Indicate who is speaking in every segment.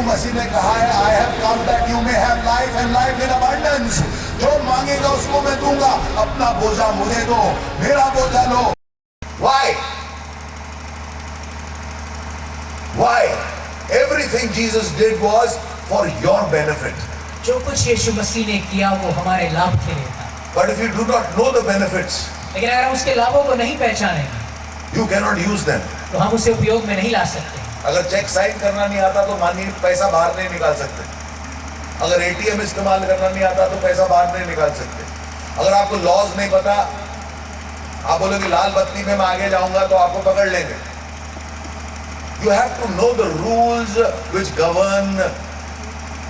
Speaker 1: मसीह ने कहा है, I have come that you may have life and life in abundance. जो मांगेगा उसको मैं दूंगा. अपना बोझा मुझे दो, मेरा बोझा लो. Why? Why? Everything Jesus did was for your benefit.
Speaker 2: जो कुछ यीशु मसीह ने किया वो हमारे लाभ के लिए था.
Speaker 1: But if you do not know the benefits,
Speaker 2: लेकिन अगर हम उसके लाभों को नहीं पहचानेंगे,
Speaker 1: you cannot use them.
Speaker 2: तो हम उसे उपयोग में नहीं ला सकते.
Speaker 1: अगर चेक साइन करना नहीं आता तो मानिए पैसा बाहर नहीं निकाल सकते. अगर एटीएम इस्तेमाल करना नहीं आता तो पैसा बाहर नहीं निकाल सकते. अगर आपको लॉज नहीं पता, आप बोलोगे लाल बत्ती में मैं आगे जाऊंगा तो आपको पकड़ लेंगे. You have to know the rules which govern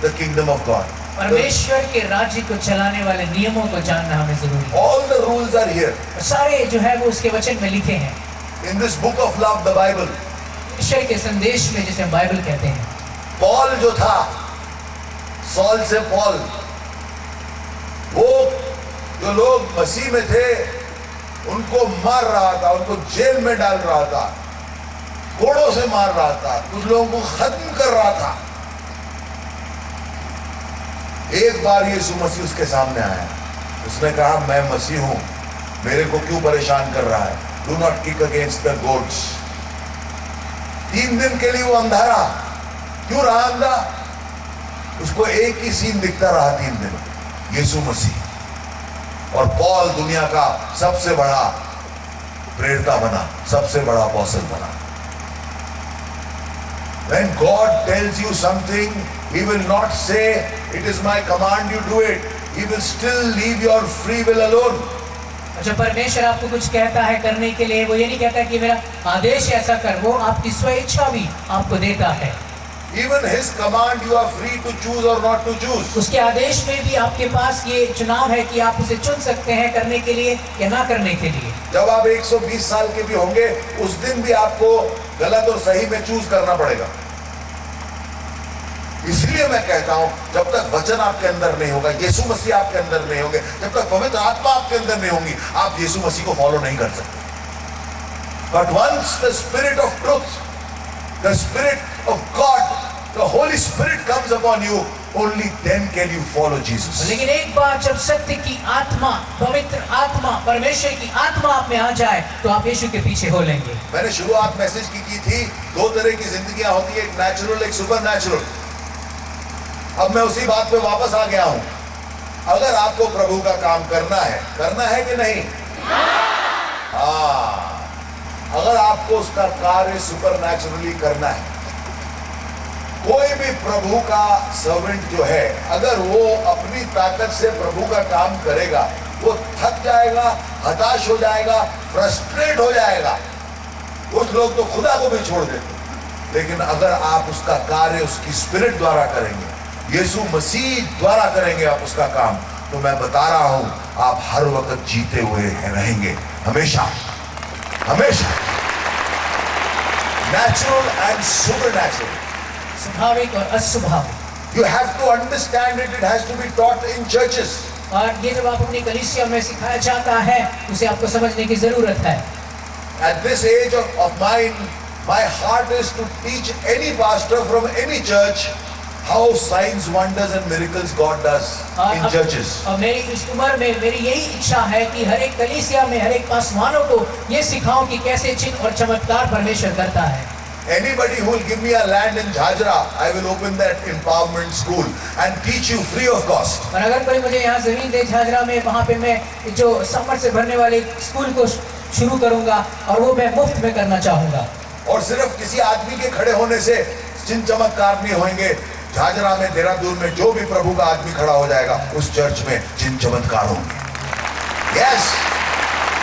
Speaker 1: the kingdom of God.
Speaker 2: परमेश्वर के राज्य को चलाने वाले नियमों को जानना हमें जरूरी है.
Speaker 1: All the rules are here.
Speaker 2: सारे जो है वो उसके वचन में लिखे हैं.
Speaker 1: In this book of love, the Bible.
Speaker 2: ईश्वर के संदेश में जिसे हम बाइबल कहते हैं.
Speaker 1: पॉल जो था, सॉल से पॉल, वो जो लोग मसीह में थे उनको मार रहा था, उनको जेल में डाल रहा था, कोड़ों से मार रहा था, कुछ लोगों को खत्म कर रहा था. एक बार यीशु मसीह उसके सामने आया. उसने कहा मैं मसीह हूं, मेरे को क्यों परेशान कर रहा है. Do not kick against the goats. 3 दिन के लिए वो अंधा रहा. क्यों रहा अंधा? उसको एक ही सीन दिखता रहा 3 दिन, यीशु मसीह. और पॉल दुनिया का सबसे बड़ा प्रेरित बना, सबसे बड़ा अपोस्टल बना. When God tells you something, He will not say, "It is my command, you do it." He will still leave your free will alone.
Speaker 2: जब परमेश्वर आपको कुछ कहता है करने के लिए, वो ये नहीं कहता कि मेरा आदेश ऐसा कर, वो आपकी स्व इच्छा भी आपको देता है.
Speaker 1: Even His command, you are free to choose or not to choose.
Speaker 2: उसके आदेश में भी आपके पास ये चुनाव है कि आप उसे चुन सकते हैं करने के लिए या ना करने के लिए.
Speaker 1: जब आप 120 साल के भी होंगे, उस दिन भी आपको गलत और सही में चूज करना पड़ेगा. इसलिए मैं कहता हूं, जब तक वचन आपके अंदर नहीं होगा, यीशु मसीह आपके अंदर नहीं होंगे, जब तक पवित्र आत्मा आपके अंदर नहीं होंगी, आप यीशु मसीह को फॉलो नहीं कर सकते. But once the spirit of truth, the spirit of God, the holy spirit comes upon you, only then can you follow Jesus.
Speaker 2: लेकिन एक बार जब सत्य की आत्मा, पवित्र आत्मा, परमेश्वर की आत्मा आप में आ जाए तो आप यीशु के पीछे हो लेंगे.
Speaker 1: मैंने शुरुआत मैसेज की थी, 2 तरह की जिंदगियां होती है, एक नेचुरल, एक सुपर नेचुरल. अब मैं उसी बात पे वापस आ गया हूं. अगर आपको प्रभु का काम करना है कि नहीं? हाँ, अगर आपको उसका कार्य सुपर नेचुरली करना है, कोई भी प्रभु का सर्वेंट जो है, अगर वो अपनी ताकत से प्रभु का काम करेगा, वो थक जाएगा, हताश हो जाएगा, फ्रस्ट्रेट हो जाएगा. कुछ लोग तो खुदा को भी छोड़ देते. लेकिन अगर आप उसका कार्य उसकी स्पिरिट द्वारा करेंगे, यीशु मसीह द्वारा करेंगे आप उसका काम, तो मैं बता रहा हूं, आप हर वक्त जीते हुए रहेंगे. हमेशा हमेशा. Natural and super natural.
Speaker 2: स्वाभाविक और अस्वाभाविक.
Speaker 1: You have to understand it. It has to be taught in churches.
Speaker 2: और ये जब आप अपनी कलीसिया में सिखाया जाता है, उसे आपको समझने की जरूरत है.
Speaker 1: At this age of mine, my heart is to teach any pastor from any church how signs, wonders and miracles God does in churches.
Speaker 2: और मेरी इस उम्र में मेरी यही इच्छा है कि हर एक कलीसिया में हर एक पासवानों को ये सिखाऊं कि कैसे चिन्ह और चमत्कार परमेश्वर करता है.
Speaker 1: Anybody who will give me a land in Jhajra, I will open that empowerment school and teach you free of cost.
Speaker 2: और अगर कोई मुझे यहाँ जमीन दे झाझरा में, वहाँ पे मैं जो समर से भरने वाले स्कूल को शुरू करूँगा और वो मैं मुफ्त में करना चाहूँगा.
Speaker 1: और सिर्फ किसी आदमी के खड़े होने से चिन्ह चमत्कार नहीं होंगे. झाझरा में, देहरादून में जो भी प्रभु का आदमी खड़ा हो जाएगा, उस चर्च में चिन्ह चमत्कार होंगे. यस,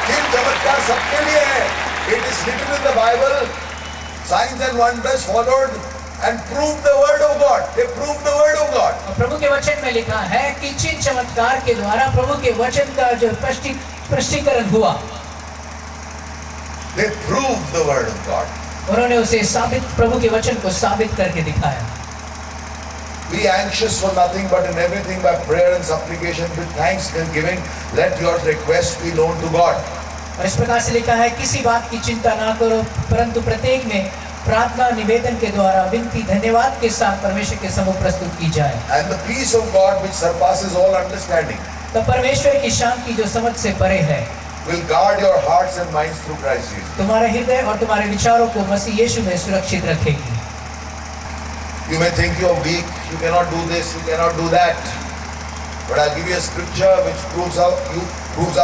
Speaker 1: चिन्ह चमत्कार सबके लिए है. It is written in the Bible. Signs and wonders followed and proved the word of God. They proved the word of God.
Speaker 2: प्रभु के वचन में लिखा है कि चिन्ह चमत्कार के द्वारा प्रभु के वचन का जो स्पष्टीकरण हुआ,
Speaker 1: They proved the word of God.
Speaker 2: उन्होंने उसे साबित, प्रभु के वचन को साबित करके दिखाया.
Speaker 1: Be anxious for nothing, but in everything by prayer and supplication with thanksgiving, let your requests be known to God.
Speaker 2: और इस प्रकार से लिखा है, किसी बात की चिंता ना करो, परंतु प्रत्येक में प्रार्थना निवेदन के द्वारा विनती धन्यवाद के साथ परमेश्वर के सम्मुख प्रस्तुत की जाए।
Speaker 1: And the peace of God which surpasses all understanding
Speaker 2: तो परमेश्वर की शांति जो समझ से परे है
Speaker 1: will guard your hearts and minds through Christ Jesus.
Speaker 2: तुम्हारे हृदय और तुम्हारे विचारों को मसीह यीशु में सुरक्षित रखेगी।
Speaker 1: You may think you are weak, you cannot do this, you cannot do that. But I'll give you a scripture which proves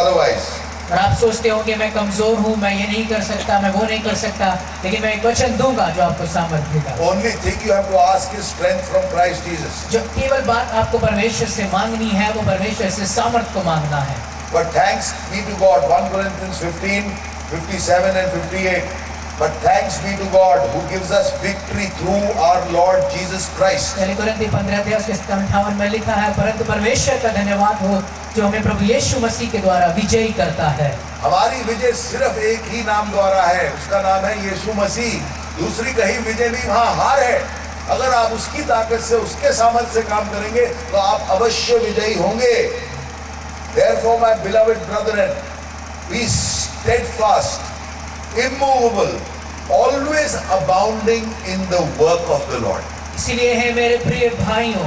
Speaker 1: otherwise.
Speaker 2: और आप सोचते होंगे मैं कमजोर हूँ, मैं ये नहीं कर सकता, मैं वो नहीं कर सकता, लेकिन मैं एक वचन दूंगा जो आपको सामर्थ्य देगा।
Speaker 1: Only thing you have to ask is strength from Christ Jesus.
Speaker 2: जो केवल बात आपको परमेश्वर से मांगनी है वो परमेश्वर से सामर्थ्य को मांगना है।
Speaker 1: But thanks be to God, 1 Corinthians 15, 57 and 58. But thanks be to God who gives us victory through our Lord Jesus Christ.
Speaker 2: पहले कुरिन्थी 15:58 में लिखा है, परंतु परमेश्वर का धन्यवाद हो जो हमें प्रभु यीशु मसीह के द्वारा विजयी करता है।
Speaker 1: हमारी विजय सिर्फ एक ही नाम द्वारा है, उसका नाम है यीशु मसीह। दूसरी कहीं विजय नहीं, वहाँ हार है। अगर आप उसकी ताकत से, उसके सामर्थ्य से काम करेंगे तो आप अवश्य विजयी होंगे। Therefore, my beloved brethren, be steadfast, immovable, always abounding in the work of the Lord.
Speaker 2: इसीलिए है मेरे प्रिय भाइयों,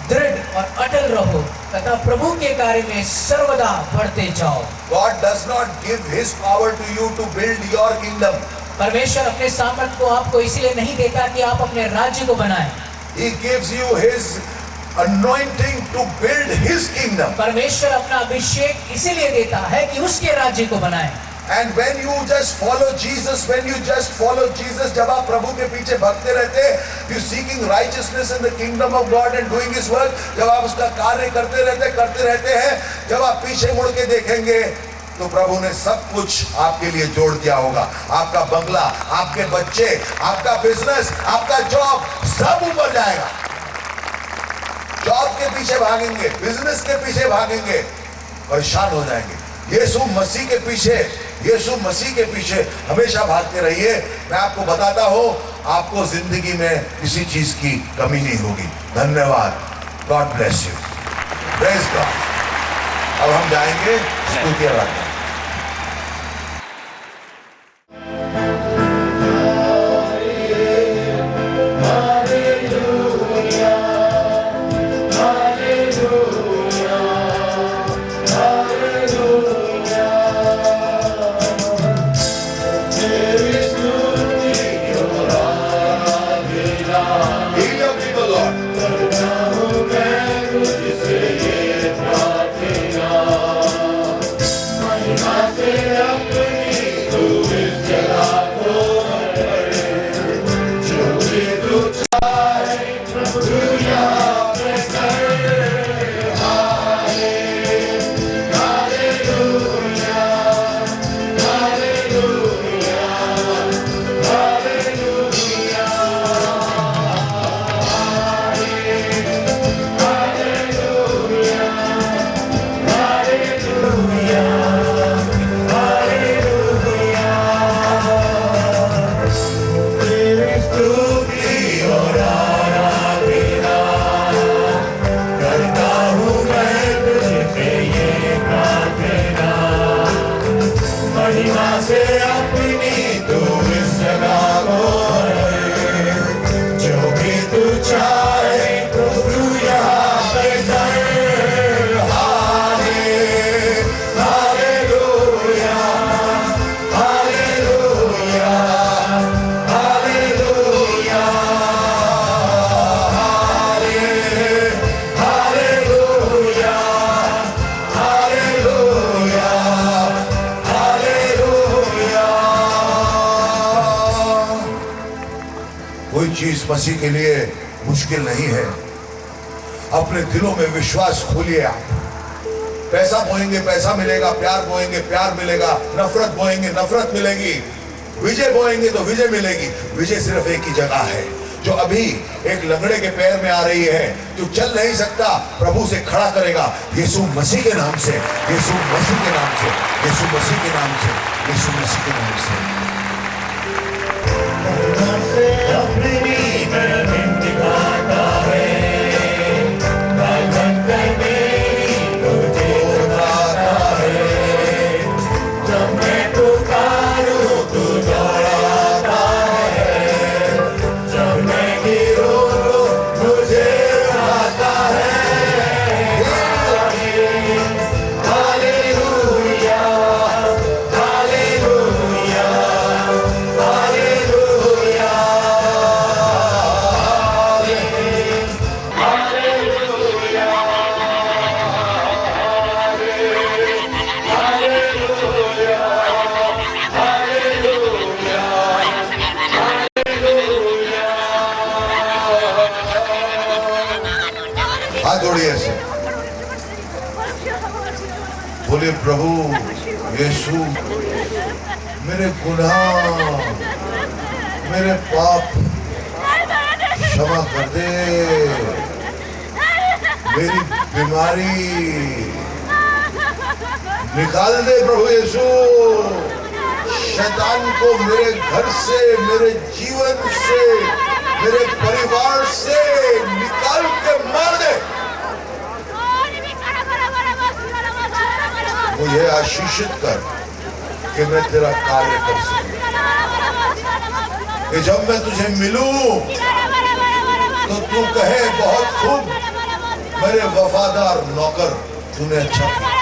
Speaker 2: दृढ़ और अटल रहो तथा प्रभु के कार्य में सर्वदा बढ़ते जाओ।
Speaker 1: God does not give His power to you to build your kingdom.
Speaker 2: परमेश्वर अपने सामर्थ्य को आपको इसीलिए नहीं देता कि आप अपने राज्य को बनाएं।
Speaker 1: He gives you His anointing to build His kingdom.
Speaker 2: परमेश्वर अपना अभिषेक इसीलिए देता है कि उसके राज्य को बनाएं।
Speaker 1: And when you just follow Jesus, जब आप प्रभु के पीछे भागते रहते, you seeking righteousness in the kingdom of God and doing His work, जब आप उसका कार्य करते रहते हैं, जब आप पीछे मुड़ के देखेंगे तो प्रभु ने सब कुछ आपके लिए जोड़ दिया होगा। आपका बंगला, आपके बच्चे, आपका बिजनेस, आपका जॉब, सब ऊपर जाएगा। जॉब के पीछे भागेंगे, बिजनेस के पीछे भागेंगे, परेशान हो जाएंगे। यीशु मसीह के पीछे हमेशा भागते रहिए। मैं आपको बताता हूं, आपको जिंदगी में किसी चीज की कमी नहीं होगी। धन्यवाद। God bless you. Praise God. अब हम जाएंगे स्तुति आराधना। मसीह के लिए मुश्किल नहीं है। अपने दिलों में विश्वास खोलिए। आप पैसा बोएंगे, पैसा मिलेगा, प्यार बोएंगे, प्यार मिलेगा, नफरत बोएंगे, नफरत मिलेगी, विजय बोएंगे तो विजय मिलेगी। विजय सिर्फ एक ही जगह है, जो अभी एक लंगड़े के पैर में आ रही है, जो चल नहीं सकता, प्रभु से खड़ा करेगा। यीशु मसीह के नाम से, यीशु मसीह के नाम से, यीशु मसीह के नाम से, यीशु मसीह के नाम से। इसलिए प्रभु यीशु मेरे गुनाह, मेरे पाप क्षमा कर दे। मेरी बीमारी निकाल दे प्रभु यीशु। शैतान को मेरे घर से, मेरे जीवन से, मेरे परिवार से निकाल के मार दे। मुझे आशीषित कर कि मैं तेरा कार्य कर सकूं, कि जब मैं तुझे मिलूं तो तू कहे बहुत खूब मेरे वफादार नौकर, तूने अच्छा किया।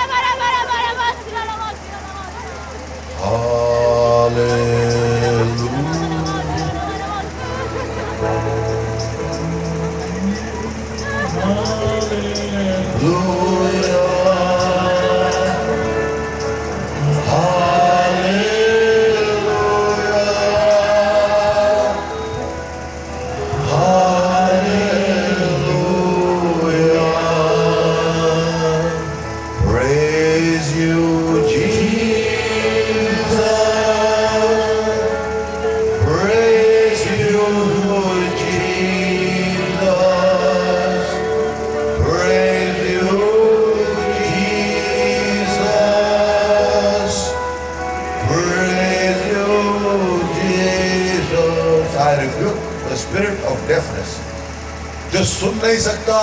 Speaker 1: जो सुन नहीं सकता,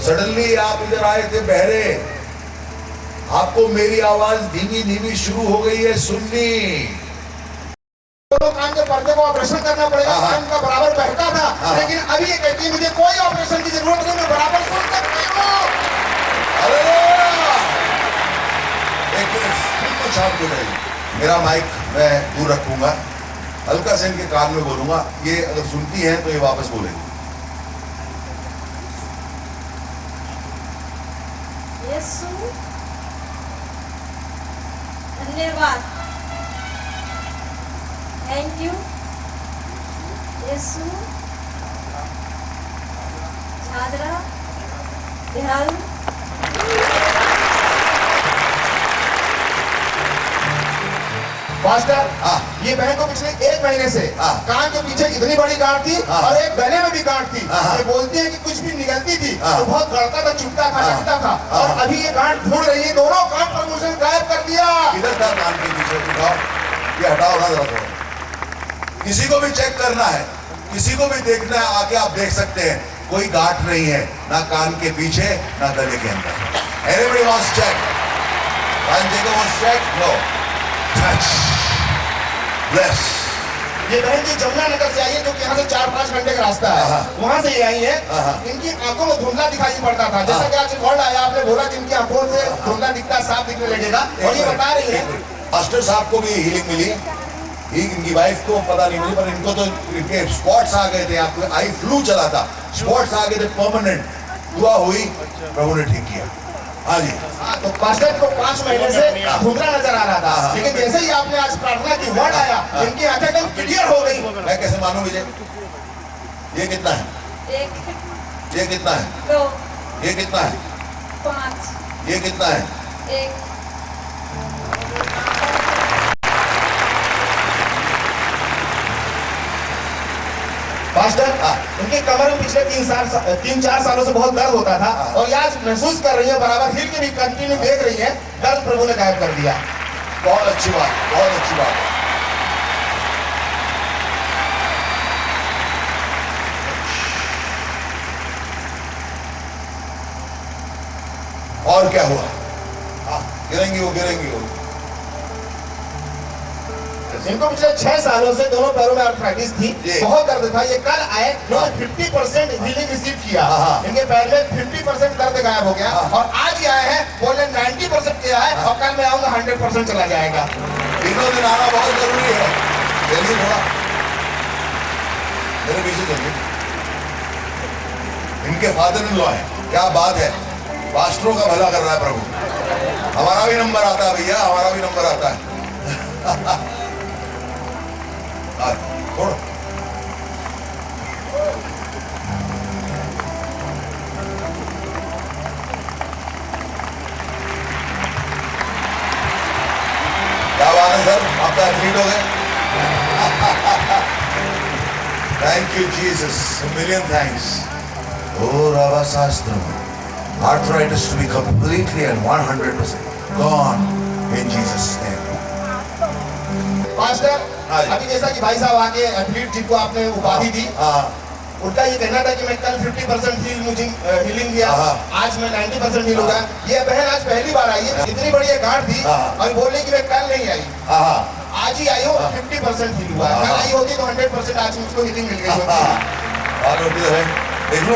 Speaker 1: सडनली आप इधर आए थे बहरे, आपको मेरी आवाज धीमी धीमी शुरू हो गई है सुननी।
Speaker 3: कान के पर्दे को ऑपरेशन करना पड़ेगा, कान का बराबर बहता था, लेकिन अभी ये कहती है मुझे कोई ऑपरेशन की जरूरत नहीं, मैं बराबर सुन सकती हूँ।
Speaker 1: एक मिनट, बिल्कुल शांत हो जाइए। मेरा माइक मैं दूर रखूंगा, हल्का से इनके कान में बोलूंगा, ये अगर सुनती हैं तो ये वापस बोलेंगे।
Speaker 4: यीशु धन्यवाद, thank you Yeshu. Jhajhra Bihar
Speaker 3: master, ये बहन को पिछले 1 महीने से कान के पीछे इतनी बड़ी गांठ थी और एक गले में भी गांठ थी। ये बोलती है कि कुछ भी निकलती थी तो बहुत गड़ता था, चुभता था, लगता था, और अभी ये गांठ ढूंढ रही है। दोनों कान प्रमोशन गायब कर दिया।
Speaker 1: इधर था कान के पीछे, उठाओ, ये हटाओ ना जरा। किसी को भी चेक करना है, किसी को भी देखना है, आके आप देख सकते हैं, कोई गांठ नहीं है, ना कान के पीछे ना गले के अंदर। Everybody wants check. Jacob wants check. No. Touch. Bless.
Speaker 3: ये बहन जी जमुनानगर से आई है, जो कि यहाँ से 4-5 घंटे का रास्ता है, वहाँ से ये आई है। इनकी आंखों में धुंधला दिखाई पड़ता था, जैसा कि आज कॉल आया, आपने बोला कि इनकी आंखों से धुंधला दिखता, साफ दिखने लगेगा, और ये बता रही है।
Speaker 1: मास्टर साहब को भी हीलिंग मिली, इनकी वाइफ को पता नहीं मिली, पर इनको तो इनके स्पॉट्स आ गए थे, आपको आई फ्लू चला था, स्पॉट्स आ गए थे परमानेंट। दुआ हुई, प्रभु ने ठीक किया। हाँ जी।
Speaker 3: तो पास्टर को 5 महीने से धुंधला नजर आ रहा था, लेकिन जैसे ही आपने आज प्रार्थना की, वर्ड आया, इनकी आंखें एकदम क्लियर हो गई।
Speaker 1: मैं कैसे मानूं विजय? ये कितना है?
Speaker 4: 1
Speaker 1: ये कितना है?
Speaker 4: 2
Speaker 1: ये कितना है?
Speaker 4: 5
Speaker 1: ये कितना है?
Speaker 4: 1
Speaker 3: पास्टर, इनकी कमर में पिछले 3-4 सालों से बहुत दर्द होता था, और आज महसूस कर रही है, बराबर हिल के भी कंटिन्यू देख रही है, दर्द प्रभु ने गायब कर दिया।
Speaker 1: बहुत अच्छी बात, बहुत अच्छी बात। और क्या हुआ? गिरेंगी वो, गिरेंगी वो।
Speaker 3: इनको पिछले 6 सालों से दोनों पैरों में आर्थराइटिस थी, बहुत दर्द था। ये कल आए, इन्होंने 50% हीलिंग रिसीव किया, इनके पैर में 50% दर्द गायब हो गया, और आज ही आए हैं, बोले 90% किया है, और कल मैं आऊंगा 100% चला जाएगा।
Speaker 1: तीनों दिन आना बहुत जरूरी है। जल्दी थोड़ा मेरे पीछे चलिए। इनके फादर इन लॉ है, क्या बात है, पास्टरों का भला कर रहा है प्रभु। हमारा भी नंबर आता है भैया, हमारा भी नंबर आता है। छोड़ो। Thank you, Jesus. A million thanks. Oh, Rava Sastram. Arthritis to be completely and 100% gone in Jesus' name.
Speaker 3: Pastor,
Speaker 1: हाँ जी।
Speaker 3: अभी जैसा कि भाई साहब आके एथलीट जिनको आपने उपाधि दी,
Speaker 1: हाँ,
Speaker 3: उनका ये कहना था कि मैं कल 50% हीलिंग किया,
Speaker 1: हाँ।
Speaker 3: आज मैं 90% हील हो गया। ये बहन आज पहली बार आई है, इतनी बड़ी एक गांठ थी
Speaker 1: हाँ।
Speaker 3: और बोल रही कि मैं कल नहीं आई,
Speaker 1: हाँ,
Speaker 3: आज ही आई हूँ, 50% हील हुआ। कल आई होती तो 100% आज मुझको हीलिंग मिल गई होती।
Speaker 1: और रोटी तो है। देख लो,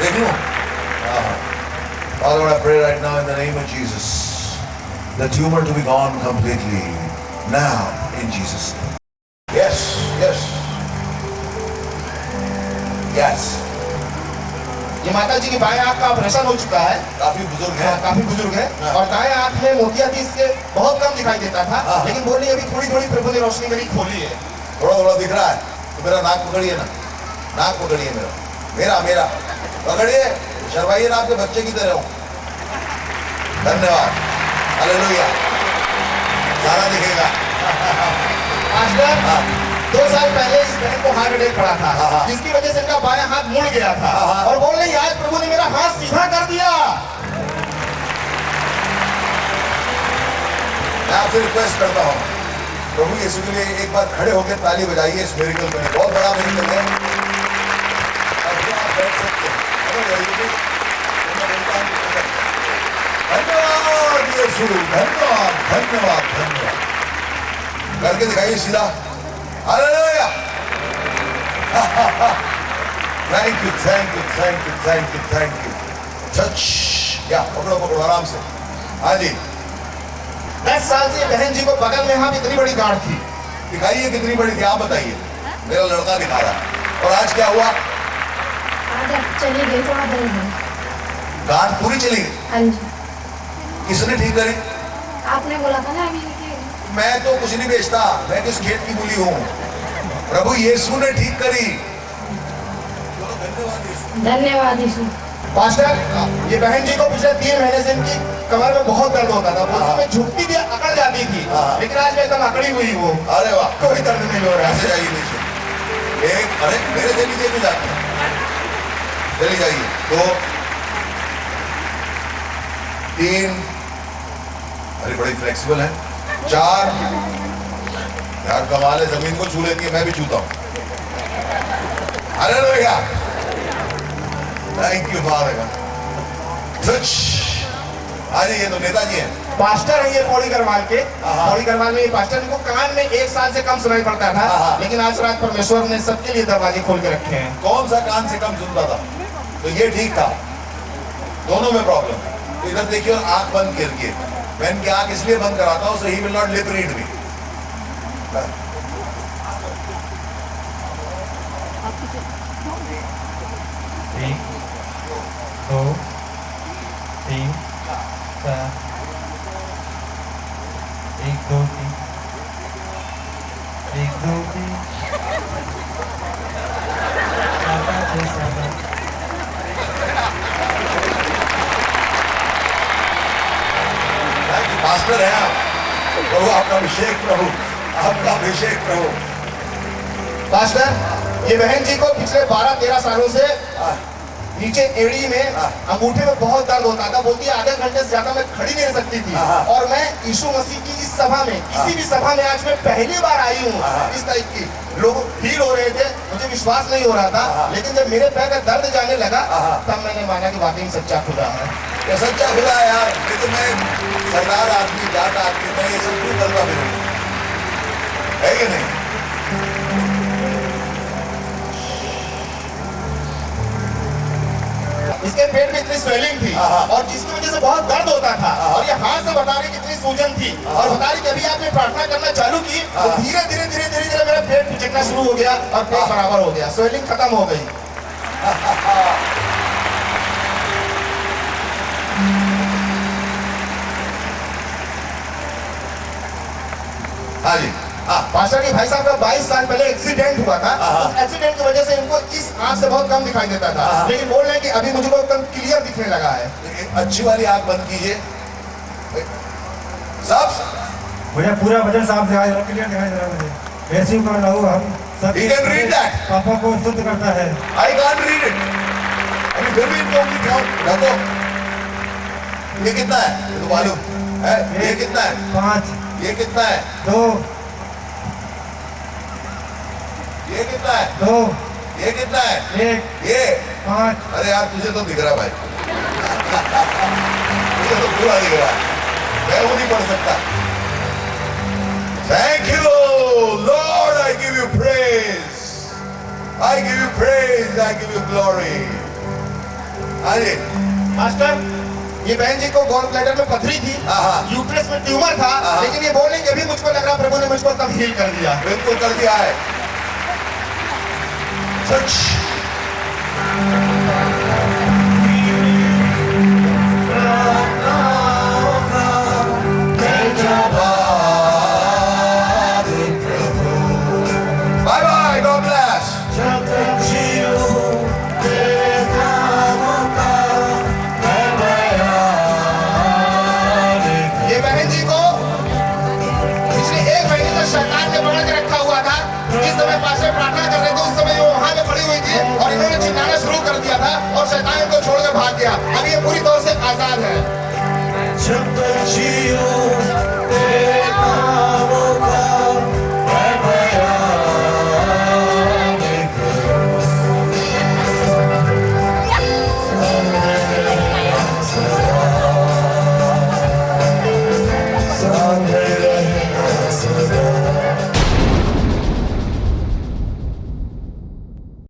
Speaker 1: देख लो। Father, I pray right now in the name of Jesus, the tumor to be gone completely now in Jesus' name. Yes, yes, yes.
Speaker 3: ये माता जी की बाएं आंख का ऑपरेशन हो चुका है,
Speaker 1: काफी बुजुर्ग है।
Speaker 3: काफी बुजुर्ग है,
Speaker 1: हाँ।
Speaker 3: और दाएं आंख में मोतियाबिंद इसके बहुत कम दिखाई देता था,
Speaker 1: हाँ।
Speaker 3: लेकिन बोल रही है अभी थोड़ी थोड़ी प्रभु ने रोशनी मेरी खोली है।
Speaker 1: थोड़ा थोड़ा दिख रहा है तो मेरा नाक पकड़िए ना, नाक पकड़िए मेरा, मेरा मेरा पकड़िए, शर्माइए ना, आपके बच्चे की तरह हूं। धन्यवाद, हालेलुया। सारा दिखेगा।
Speaker 3: पास्टर,
Speaker 1: हाँ।
Speaker 3: 2 साल पहले इस बहन को हार्ट अटैक पड़ा था,
Speaker 1: हाँ।
Speaker 3: जिसकी वजह से इनका बायां हाथ मुड़ गया था,
Speaker 1: हाँ।
Speaker 3: और बोल रही आज प्रभु ने मेरा हाथ सीधा कर दिया।
Speaker 1: मैं आपसे रिक्वेस्ट करता हूँ, प्रभु यीशु के लिए एक बार खड़े होकर ताली बजाइए इस मिरेकल के लिए। बहुत बड़ा मिरेकल है। अब आप बैठ सकते हैं। अरे very good। धन्यवाद यीशु, धन्यवाद, धन्यवाद, धन्यवाद। करके दिखाइए सीधा। Hallelujah. Thank you, thank you, thank you, thank you, thank you. Touch या पकड़ो पकड़ो आराम से। हाँ जी,
Speaker 3: 10 साल से बहन जी को बगल में यहाँ इतनी बड़ी गांठ थी।
Speaker 1: दिखाइए कितनी बड़ी थी, आप बताइए। मेरा लड़का दिखा रहा। और आज क्या हुआ?
Speaker 4: आदत चली गई, थोड़ा दर्द है।
Speaker 1: गांठ पूरी चली गई।
Speaker 4: हाँ जी,
Speaker 1: किसने ठीक करी?
Speaker 4: आपने बोला था ना अभी कि
Speaker 1: मैं तो कुछ नहीं बेचता, मैं किस खेत की मूली हूँ। प्रभु यीशु ने ठीक करी। चलो धन्यवाद यीशु।
Speaker 4: धन्यवाद यीशु।
Speaker 3: पास्टर, ये बहन जी को पिछले 3 महीने से इनकी कमर में बहुत दर्द होता था, बोलती मैं झुकती थी अकड़ जाती थी,
Speaker 1: हाँ।
Speaker 3: लेकिन आज मैं एकदम अकड़ी हुई हूँ,
Speaker 1: अरे वाह,
Speaker 3: कोई दर्द नहीं हो रहा
Speaker 1: ऐसे
Speaker 3: है।
Speaker 1: जाइए नीचे। एक, अरे मेरे से नीचे क्यों जाती है? चली जाइए। 2 3, अरे बड़ी फ्लेक्सिबल है। 4, यार कमाल है, जमीन को छू लेती है, मैं भी छूता हूँ। हालेलुया। Thank you father. अरे ये तो नेताजी हैं।
Speaker 3: पास्टर है ये पौड़ी गढ़वाल के,
Speaker 1: हाँ।
Speaker 3: पौड़ी गढ़वाल में ये पास्टर, इनको कान में 1 साल से कम सुनाई पड़ता था,
Speaker 1: हाँ।
Speaker 3: लेकिन आज रात परमेश्वर ने सबके लिए दरवाजे खोल के रखे हैं।
Speaker 1: कौन सा कान से कम सुनता था? तो ये ठीक था। दोनों में प्रॉब्लम है। तो इधर देखिए और आंख बंद करके, मैं इनकी आंख इसलिए बंद कराता हूँ, so he will not lip read me.
Speaker 5: 1 2 3 4 1 2 3 1 2 3
Speaker 1: master है आप। प्रभु आपका अभिषेक, प्रभु आपका अभिषेक, प्रभु।
Speaker 3: पास्टर, ये बहन जी को पिछले 12-13 सालों से नीचे एड़ी में अंगूठे में बहुत दर्द होता था, बोलती है आधे घंटे से ज्यादा मैं खड़ी नहीं रह सकती थी, और मैं यीशु मसीह की इस सभा में, किसी भी सभा में आज मैं पहली बार आई हूँ इस टाइप की। लोग फील हो रहे थे, मुझे विश्वास नहीं हो रहा था, लेकिन जब मेरे पैर का दर्द जाने लगा तब मैंने माना कि वाकई में सच्चा खुदा है।
Speaker 1: ये सच्चा खुदा है यार। ये तो मैं सरदार आदमी, जाट आदमी, मैं ये सब क्यों करता फिरूं? है कि नहीं?
Speaker 3: इसके पेट में इतनी स्वेलिंग थी और जिसकी वजह से बहुत दर्द होता था, और ये हाथ से बता रही कितनी सूजन थी, और बता रही कि अभी आपने प्रार्थना करना चालू की तो धीरे धीरे धीरे धीरे धीरे मेरा पेट पिचकना शुरू हो गया और पेट बराबर हो गया, स्वेलिंग खत्म हो गई।
Speaker 1: हाँ जी, हाँ।
Speaker 3: पास्टर जी, भाई साहब का 22 साल पहले एक्सीडेंट हुआ था, उस एक्सीडेंट की वजह से इनको इस आंख से बहुत कम दिखाई देता था, लेकिन बोल रहे हैं कि अभी मुझको एकदम क्लियर दिखने लगा है।
Speaker 1: एक अच्छी वाली आंख बंद कीजिए सब।
Speaker 6: मुझे पूरा वजन साफ दिखाई दे रहा, क्लियर दिखाई दे रहा मुझे। ऐसे ही करना होगा, हम
Speaker 1: He can read that.
Speaker 5: पापों को शुद्ध करता है।
Speaker 1: I can't read it. अभी फिर भी इनको उंगली खाओ, रखो। ये कितना है? ये तो मालूम है। ये कितना है?
Speaker 5: 5,
Speaker 1: ये कितना है?
Speaker 5: 2,
Speaker 1: ये कितना है?
Speaker 5: 2,
Speaker 1: ये कितना है?
Speaker 5: 1,
Speaker 1: ये
Speaker 5: 5।
Speaker 1: अरे यार तुझे तो दिख रहा भाई मुझे तो पूरा दिख रहा है, मैं वो नहीं पढ़ सकता। Thank you Lord, I give you praise, I give you praise, I give you glory. अरे
Speaker 3: मास्टर, ये बहन जी को गॉल ब्लैडर में पथरी थी, यूट्रस में ट्यूमर था, लेकिन ये बोल रही कि अभी मुझको लग रहा प्रभु ने मुझको तब हील कर दिया।
Speaker 1: बिल्कुल कर दिया है। सच बाय बाय, गॉड ब्लेस।
Speaker 3: ये बहन जी को पिछले 1 महीने तक शैतान ने पकड़ के रखा हुआ था। इस समय पास्टर प्रार्थना कर रहे थे, उस समय वो वहां पे पड़ी हुई थी और इन्होंने चिल्लाना शुरू कर दिया था और शैतान इनको छोड़ के भाग गया। अब ये पूरी तौर से आजाद है।